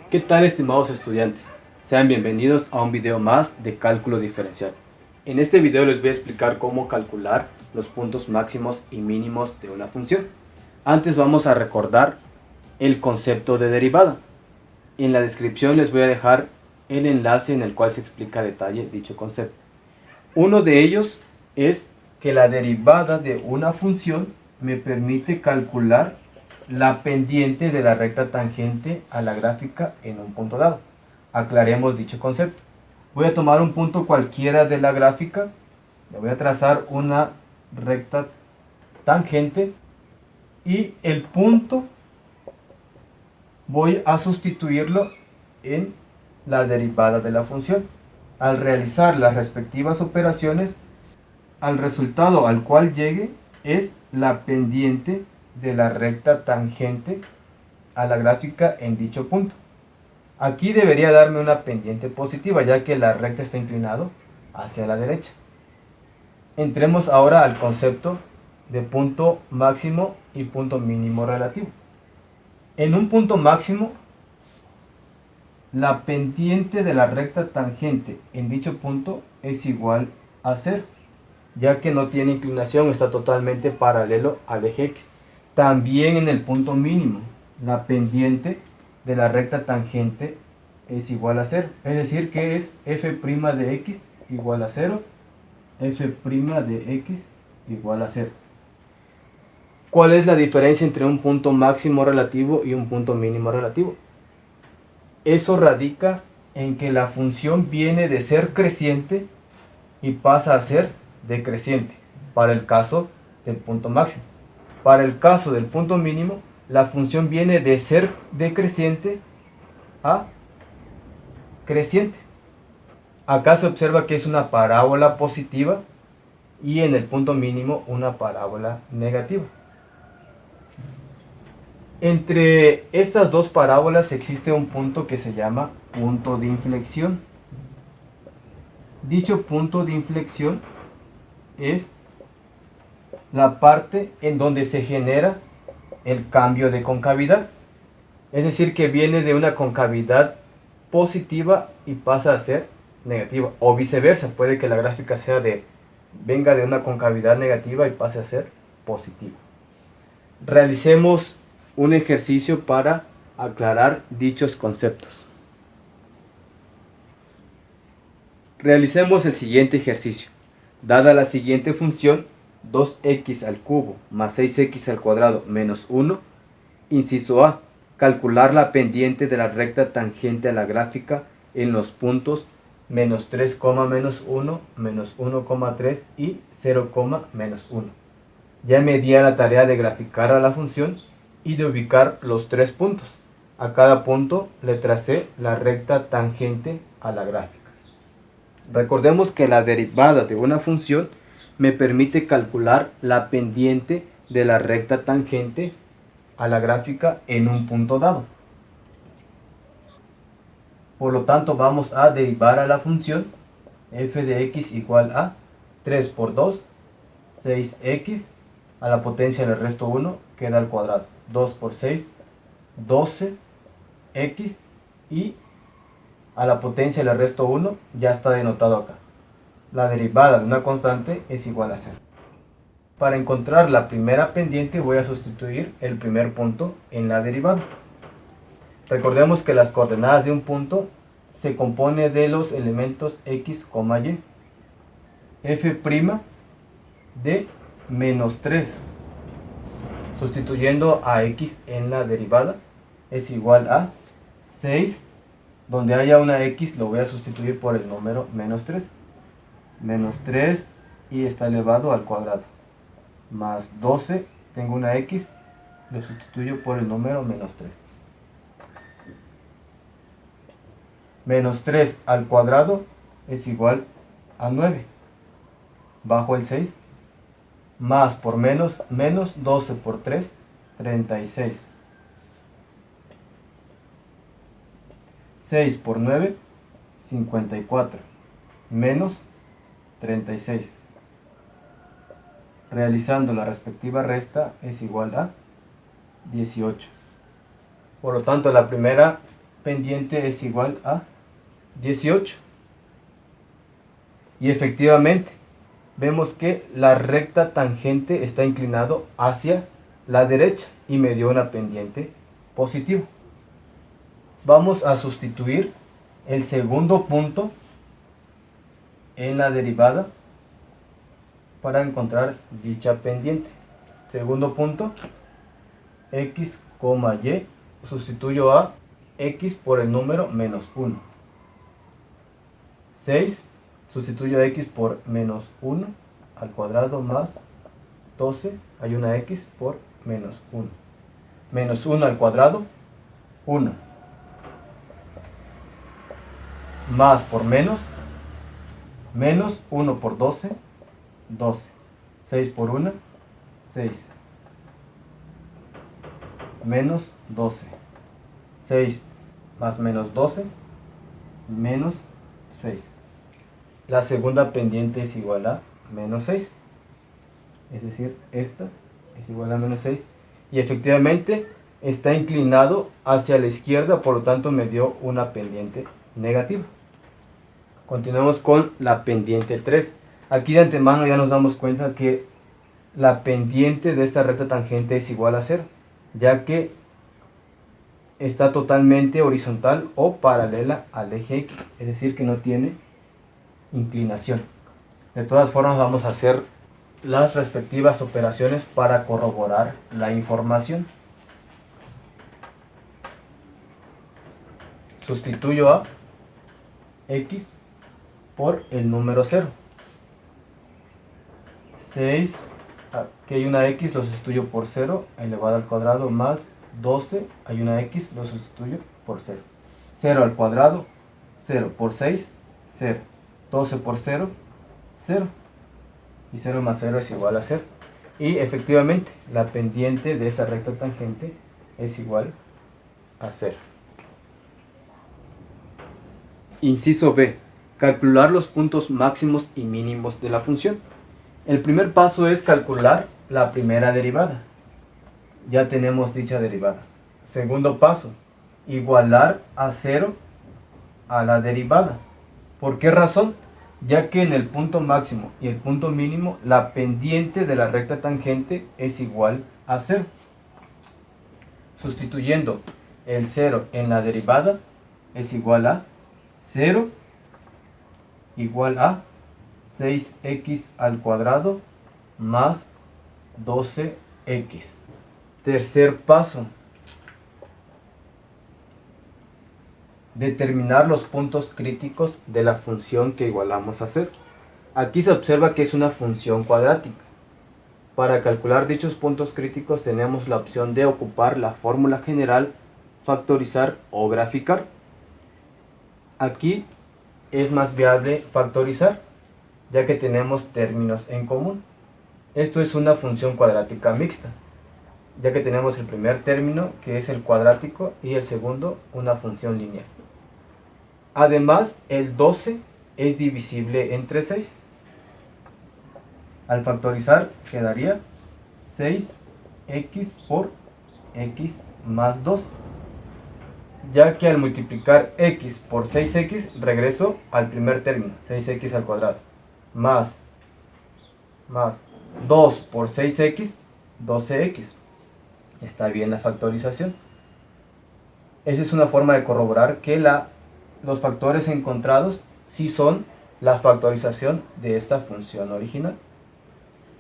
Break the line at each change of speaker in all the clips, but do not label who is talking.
¿Qué tal, estimados estudiantes? Sean bienvenidos a un video más de cálculo diferencial. En este video les voy a explicar cómo calcular los puntos máximos y mínimos de una función. Antes vamos a recordar el concepto de derivada. En la descripción les voy a dejar el enlace en el cual se explica a detalle dicho concepto. Uno de ellos es que la derivada de una función me permite calcular la pendiente de la recta tangente a la gráfica en un punto dado. Aclaremos dicho concepto. Voy a tomar un punto cualquiera de la gráfica, le voy a trazar una recta tangente y el punto voy a sustituirlo en la derivada de la función. Al realizar las respectivas operaciones, al resultado al cual llegue es la pendiente de la recta tangente a la gráfica en dicho punto. Aquí debería darme una pendiente positiva, ya que la recta está inclinado hacia la derecha. Entremos ahora al concepto de punto máximo y punto mínimo relativo. En un punto máximo, la pendiente de la recta tangente en dicho punto es igual a 0, ya que no tiene inclinación, está totalmente paralelo al eje X. También en el punto mínimo, la pendiente de la recta tangente es igual a 0, es decir que es f' de x igual a 0, f' de x igual a 0. ¿Cuál es la diferencia entre un punto máximo relativo y un punto mínimo relativo? Eso radica en que la función viene de ser creciente y pasa a ser decreciente para el caso del punto máximo. Para el caso del punto mínimo, la función viene de ser decreciente a creciente. Acá se observa que es una parábola positiva y en el punto mínimo una parábola negativa. Entre estas dos parábolas existe un punto que se llama punto de inflexión. Dicho punto de inflexión es la parte en donde se genera el cambio de concavidad. Es decir, que viene de una concavidad positiva y pasa a ser negativa. O viceversa, puede que la gráfica venga de una concavidad negativa y pase a ser positiva. Realicemos un ejercicio para aclarar dichos conceptos. Realicemos el siguiente ejercicio. Dada la siguiente función, 2x al cubo más 6x al cuadrado menos 1, inciso A, calcular la pendiente de la recta tangente a la gráfica en los puntos menos 3, menos 1, menos 1,3 y 0, menos 1. Ya me di a la tarea de graficar a la función y de ubicar los tres puntos. A cada punto le tracé la recta tangente a la gráfica. Recordemos que la derivada de una función me permite calcular la pendiente de la recta tangente a la gráfica en un punto dado. Por lo tanto, vamos a derivar a la función f de x igual a 3 por 2, 6x, a la potencia le resto 1, queda al cuadrado. 2 por 6, 12x, y a la potencia le resto 1, ya está denotado acá. La derivada de una constante es igual a 0. Para encontrar la primera pendiente voy a sustituir el primer punto en la derivada. Recordemos que las coordenadas de un punto se compone de los elementos x, y. F' de menos 3, sustituyendo a x en la derivada, es igual a 6, donde haya una x lo voy a sustituir por el número menos 3. Menos 3 y está elevado al cuadrado. Más 12, tengo una x, lo sustituyo por el número menos 3. Menos 3 al cuadrado es igual a 9. Bajo el 6. Más por menos, menos 12 por 3, 36. 6 por 9, 54. Menos 36. Realizando la respectiva resta es igual a 18. Por lo tanto, la primera pendiente es igual a 18. Y efectivamente, vemos que la recta tangente está inclinado hacia la derecha y me dio una pendiente positiva. Vamos a sustituir el segundo punto en la derivada para encontrar dicha pendiente. Segundo punto, x, y, sustituyo a x por el número menos 1. 6, sustituyo a x por menos 1 al cuadrado más 12, hay una x por menos 1. Menos 1 al cuadrado, 1. Más por menos 1 por 12, 12. 6 por 1, 6. Menos 12. 6 más menos 12, menos 6. La segunda pendiente es igual a menos 6. Es decir, esta es igual a menos 6. Y efectivamente está inclinado hacia la izquierda, por lo tanto me dio una pendiente negativa. Continuamos con la pendiente 3. Aquí de antemano ya nos damos cuenta que la pendiente de esta recta tangente es igual a 0, ya que está totalmente horizontal o paralela al eje X, es decir que no tiene inclinación. De todas formas vamos a hacer las respectivas operaciones para corroborar la información. Sustituyo a x por el número 0. 6, aquí hay una x, lo sustituyo por 0, elevado al cuadrado, más 12, hay una x, lo sustituyo por 0. 0 al cuadrado, 0 por 6, 0. 12 por 0, 0. Y 0 más 0 es igual a 0. Y efectivamente, la pendiente de esa recta tangente es igual a 0. Inciso B. Calcular los puntos máximos y mínimos de la función. El primer paso es calcular la primera derivada. Ya tenemos dicha derivada. Segundo paso, igualar a 0 a la derivada. ¿Por qué razón? Ya que en el punto máximo y el punto mínimo la pendiente de la recta tangente es igual a 0. Sustituyendo el 0 en la derivada es igual a 0 igual a 6x al cuadrado más 12x. Tercer paso, determinar los puntos críticos de la función que igualamos a 0. Aquí se observa que es una función cuadrática. Para calcular dichos puntos críticos tenemos la opción de ocupar la fórmula general, factorizar o graficar. Aquí es más viable factorizar, ya que tenemos términos en común. Esto es una función cuadrática mixta, ya que tenemos el primer término, que es el cuadrático, y el segundo, una función lineal. Además, el 12 es divisible entre 6. Al factorizar quedaría 6x por x más 2, ya que al multiplicar x por 6x regreso al primer término, 6x al cuadrado, más 2 por 6x, 12x. Está bien la factorización. Esa es una forma de corroborar que los factores encontrados sí son la factorización de esta función original.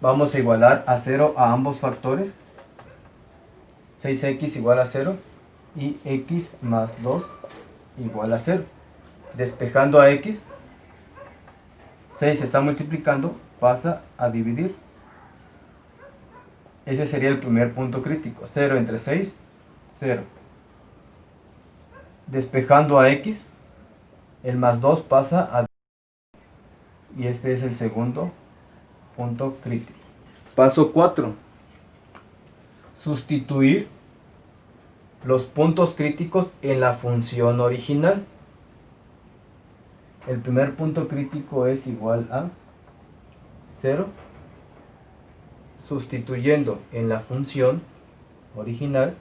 Vamos a igualar a 0 a ambos factores. 6x igual a 0 y x más 2 igual a 0. Despejando a x, 6 se está multiplicando, pasa a dividir. Ese sería el primer punto crítico. 0 entre 6, 0. Despejando a x, el más 2 pasa a dividir. Y este es el segundo punto crítico. Paso 4. Sustituir los puntos críticos en la función original. El primer punto crítico es igual a 0. Sustituyendo en la función original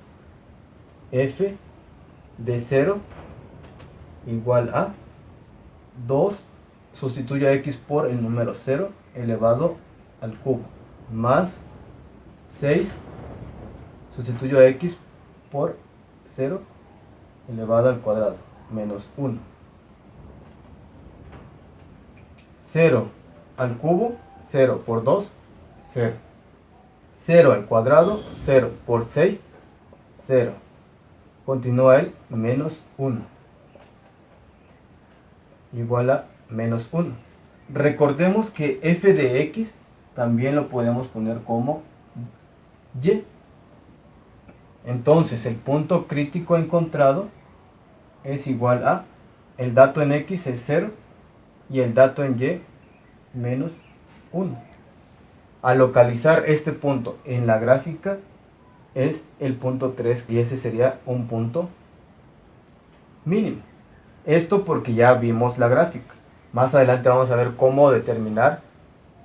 f de 0 igual a 2, sustituyo a x por el número 0 elevado al cubo, más 6, sustituyo a x por 0 elevado al cuadrado, menos 1. 0 al cubo, 0 por 2, 0. 0 al cuadrado, 0 por 6, 0. Continúa el menos 1. Igual a menos 1. Recordemos que f de x también lo podemos poner como y. Entonces el punto crítico encontrado es igual a, el dato en x es 0 y el dato en y menos 1. Al localizar este punto en la gráfica es el punto 3 y ese sería un punto mínimo. Esto porque ya vimos la gráfica. Más adelante vamos a ver cómo determinar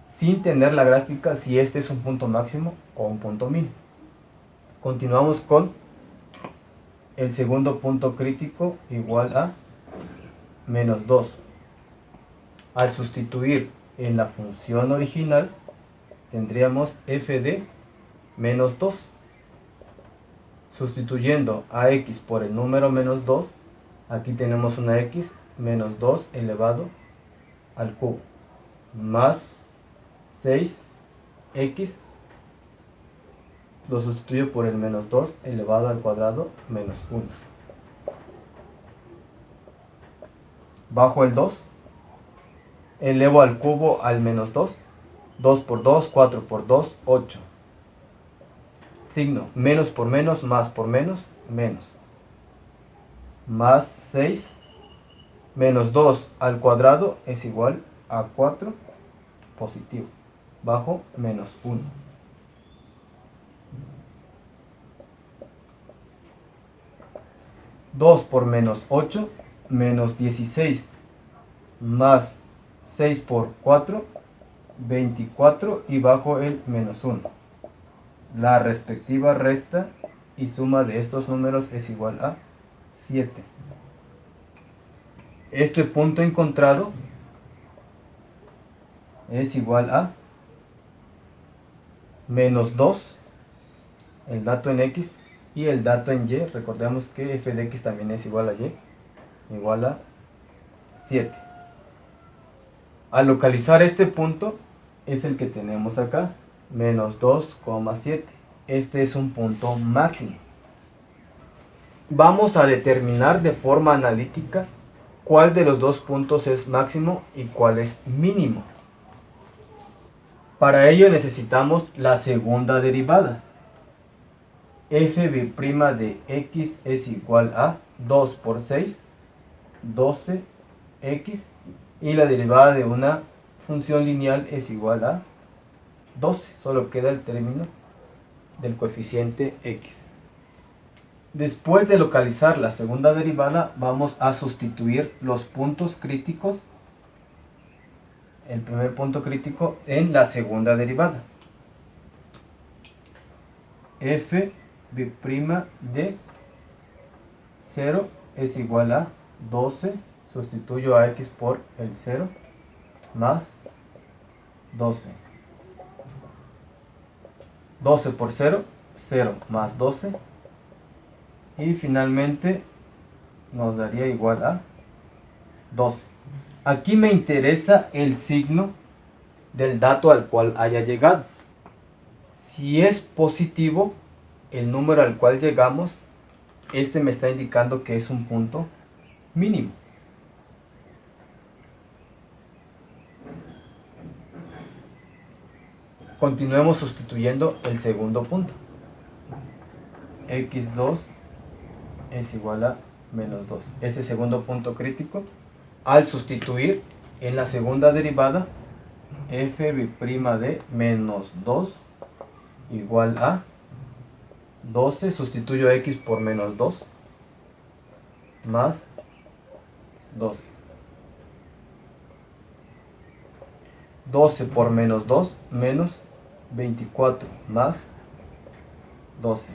sin tener la gráfica si este es un punto máximo o un punto mínimo. Continuamos con el segundo punto crítico igual a menos 2. Al sustituir en la función original tendríamos f de menos 2. Sustituyendo a x por el número menos 2, aquí tenemos una x menos 2 elevado al cubo, más 6x, lo sustituyo por el menos 2 elevado al cuadrado menos 1. Bajo el 2, elevo al cubo al menos 2, 2 por 2, 4 por 2, 8. Signo menos por menos, más por menos, menos. Más 6, menos 2 al cuadrado es igual a 4, positivo, bajo menos 1. Dos por menos 8, menos 16, más 6 por 4, 24 y bajo el menos 1. La respectiva resta y suma de estos números es igual a 7. Este punto encontrado es igual a menos 2, el dato en x, y el dato en y. Recordemos que f de x también es igual a y, igual a 7. Al localizar este punto es el que tenemos acá, menos 2,7. Este es un punto máximo. Vamos a determinar de forma analítica cuál de los dos puntos es máximo y cuál es mínimo. Para ello necesitamos la segunda derivada. F' de x es igual a 2 por 6, 12x, y la derivada de una función lineal es igual a 12. Solo queda el término del coeficiente x. Después de localizar la segunda derivada, vamos a sustituir los puntos críticos, el primer punto crítico, en la segunda derivada. F' de 0 es igual a 12, sustituyo a x por el 0, más 12. 12 por 0, 0 más 12. Y finalmente nos daría igual a 12. Aquí me interesa el signo del dato al cual haya llegado. Si es positivo el número al cual llegamos, este me está indicando que es un punto mínimo. Continuemos sustituyendo el segundo punto. x2 es igual a menos 2. Ese segundo punto crítico, al sustituir en la segunda derivada, f' de menos 2 igual a 12, sustituyo a x por menos 2, más 12. 12 por menos 2, menos 24, más 12.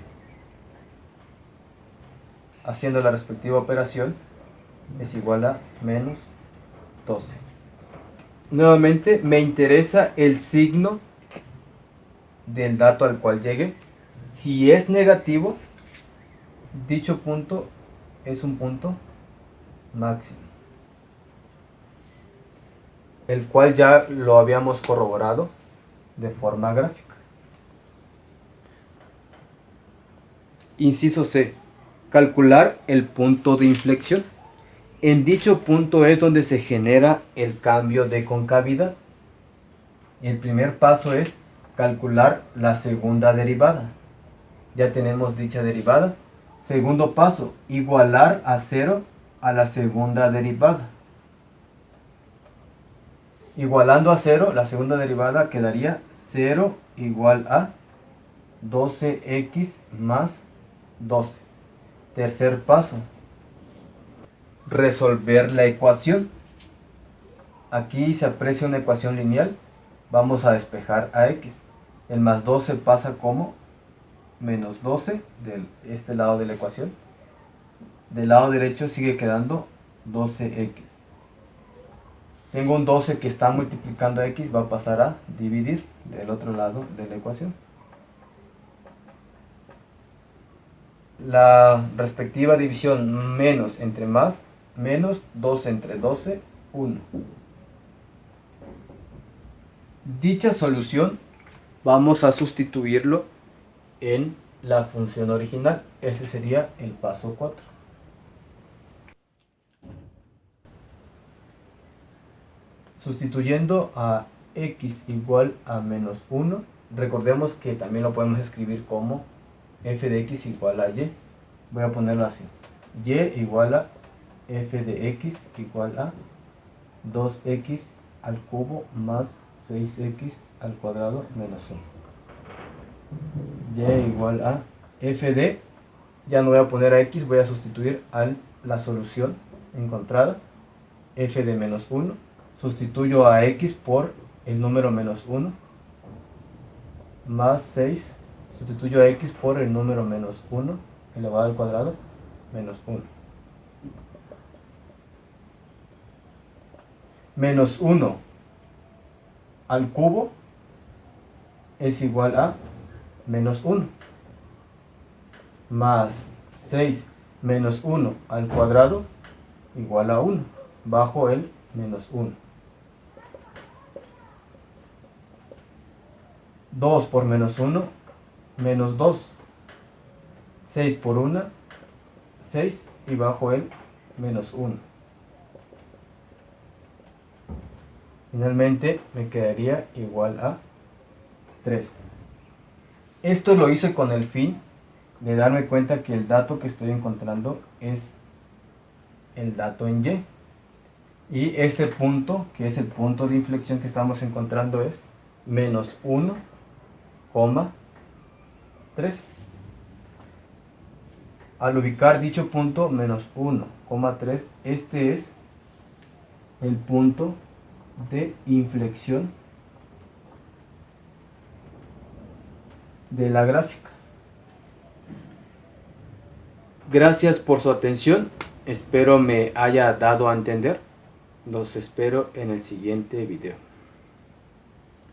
Haciendo la respectiva operación, es igual a menos 12. Nuevamente me interesa el signo del dato al cual llegue. Si es negativo, dicho punto es un punto máximo, el cual ya lo habíamos corroborado de forma gráfica. Inciso C. Calcular el punto de inflexión. En dicho punto es donde se genera el cambio de concavidad. El primer paso es calcular la segunda derivada. Ya tenemos dicha derivada. Segundo paso, igualar a 0 a la segunda derivada. Igualando a 0, la segunda derivada quedaría 0 igual a 12x más 12. Tercer paso, resolver la ecuación. Aquí se aprecia una ecuación lineal. Vamos a despejar a x. El más 12 pasa como menos 12 de este lado de la ecuación. Del lado derecho sigue quedando 12x. Tengo un 12 que está multiplicando a x, va a pasar a dividir del otro lado de la ecuación. La respectiva división menos entre más, menos 12 entre 12, 1. Dicha solución vamos a sustituirlo en la función original. Ese sería el paso 4. Sustituyendo a x igual a menos 1, recordemos que también lo podemos escribir como f de x igual a y. Voy a ponerlo así. Y igual a f de x igual a 2x al cubo más 6x al cuadrado menos 1. Y igual a f de, ya no voy a poner a x, voy a sustituir a la solución encontrada, f de menos 1. Sustituyo a x por el número menos 1, más 6, sustituyo a x por el número menos 1 elevado al cuadrado menos 1. Menos 1 al cubo es igual a menos 1, más 6 menos 1 al cuadrado igual a 1, bajo el menos 1. 2 por menos 1, menos 2. 6 por 1, 6 y bajo el menos 1. Finalmente me quedaría igual a 3. Esto lo hice con el fin de darme cuenta que el dato que estoy encontrando es el dato en y. Y este punto, que es el punto de inflexión que estamos encontrando, es menos 1,3. Al ubicar dicho punto menos 1,3, este es el punto de inflexión de la gráfica. Gracias por su atención, espero me haya dado a entender. Los espero en el siguiente video.